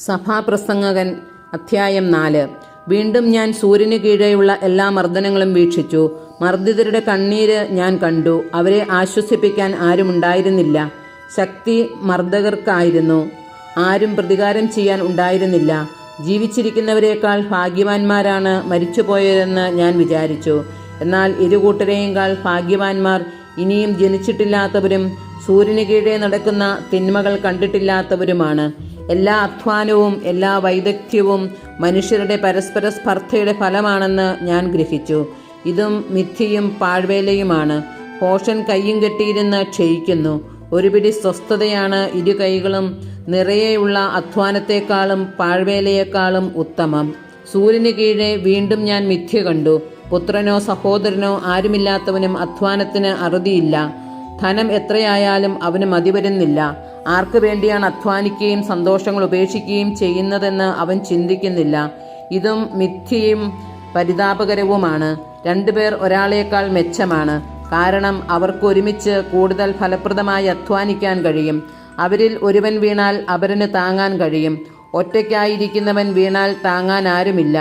സഭാപ്രസംഗകൻ അധ്യായം 4. വീണ്ടും ഞാൻ സൂര്യന് കീഴെയുള്ള എല്ലാ മർദ്ദനങ്ങളും വീക്ഷിച്ചു. മർദ്ദിതരുടെ കണ്ണീര് ഞാൻ കണ്ടു. അവരെ ആശ്വസിപ്പിക്കാൻ ആരുമുണ്ടായിരുന്നില്ല. ശക്തി മർദ്ദകർക്കായിരുന്നു. ആരും പ്രതികാരം ചെയ്യാൻ ഉണ്ടായിരുന്നില്ല. ജീവിച്ചിരിക്കുന്നവരെക്കാൾ ഭാഗ്യവാന്മാരാണ് മരിച്ചുപോയതെന്ന് ഞാൻ വിചാരിച്ചു. എന്നാൽ ഇരുകൂട്ടരെയുംകാൾ ഭാഗ്യവാന്മാർ ഇനിയും ജനിച്ചിട്ടില്ലാത്തവരും സൂര്യന് കീഴെ നടക്കുന്ന തിന്മകൾ കണ്ടിട്ടില്ലാത്തവരുമാണ്. എല്ലാ അധ്വാനവും എല്ലാ വൈദഗ്ധ്യവും മനുഷ്യരുടെ പരസ്പര സ്പർദ്ധയുടെ ഫലമാണെന്ന് ഞാൻ ഗ്രഹിച്ചു. ഇതും മിഥ്യയും പാഴ്വേലയുമാണ്. ഭോഷൻ കയ്യും കെട്ടിയിരുന്ന് ക്ഷയിക്കുന്നു. ഒരുപിടി സ്വസ്ഥതയാണ് ഇരു കൈകളും നിറയെയുള്ള അധ്വാനത്തെക്കാളും പാഴ്വേലയെക്കാളും ഉത്തമം. സൂര്യന് കീഴെ വീണ്ടും ഞാൻ മിഥ്യ കണ്ടു. പുത്രനോ സഹോദരനോ ആരുമില്ലാത്തവനും അധ്വാനത്തിന് അറുതിയില്ല. ധനം എത്രയായാലും അവന് മതിവരുന്നില്ല. ആർക്കു വേണ്ടിയാണ് അധ്വാനിക്കുകയും സന്തോഷങ്ങൾ ഉപേക്ഷിക്കുകയും ചെയ്യുന്നതെന്ന് അവൻ ചിന്തിക്കുന്നില്ല. ഇതും മിഥ്യയും പരിതാപകരവുമാണ്. രണ്ടുപേർ ഒരാളേക്കാൾ മെച്ചമാണ്. കാരണം അവർക്ക് ഒരുമിച്ച് കൂടുതൽ ഫലപ്രദമായി അധ്വാനിക്കാൻ കഴിയും. അവരിൽ ഒരുവൻ വീണാൽ അപരന് താങ്ങാൻ കഴിയും. ഒറ്റയ്ക്കായിരിക്കുന്നവൻ വീണാൽ താങ്ങാൻ ആരുമില്ല.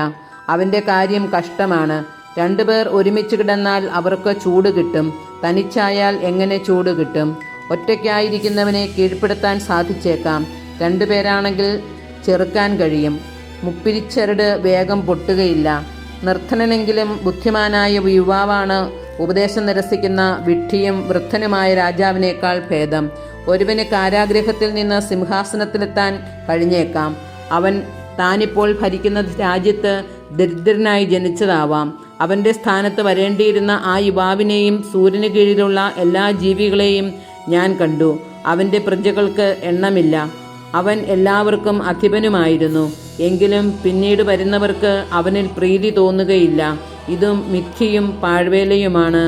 അവൻ്റെ കാര്യം കഷ്ടമാണ്. രണ്ടുപേർ ഒരുമിച്ച് കിടന്നാൽ അവർക്ക് ചൂട് കിട്ടും. തനിച്ചായാൽ എങ്ങനെ ചൂട് കിട്ടും? ഒറ്റയ്ക്കായിരിക്കുന്നവനെ കീഴ്പ്പെടുത്താൻ സാധിച്ചേക്കാം. രണ്ടുപേരാണെങ്കിൽ ചെറുക്കാൻ കഴിയും. മുപ്പിരിച്ചരട് വേഗം പൊട്ടുകയില്ല. നിർധനനെങ്കിലും ബുദ്ധിമാനായ യുവാവാണ് ഉപദേശം നിരസിക്കുന്ന വിഡ്ഢിയും വൃദ്ധനുമായ രാജാവിനേക്കാൾ ഭേദം. ഒരുവന് കാരാഗ്രഹത്തിൽ നിന്ന് സിംഹാസനത്തിലെത്താൻ കഴിഞ്ഞേക്കാം. അവൻ താനിപ്പോൾ ഭരിക്കുന്ന രാജ്യത്ത് ദരിദ്രനായി ജനിച്ചതാവാം. അവൻ്റെ സ്ഥാനത്ത് വരേണ്ടിയിരുന്ന ആ യുവാവിനെയും സൂര്യന് കീഴിലുള്ള എല്ലാ ജീവികളെയും ഞാൻ കണ്ടു. അവൻ്റെ പ്രജകൾക്ക് എണ്ണമില്ല. അവൻ എല്ലാവർക്കും അധിപനുമായിരുന്നു. എങ്കിലും പിന്നീട് വരുന്നവർക്ക് അവനിൽ പ്രീതി തോന്നുകയില്ല. ഇതും മിഥ്യയും പാഴ്വേലയുമാണ്.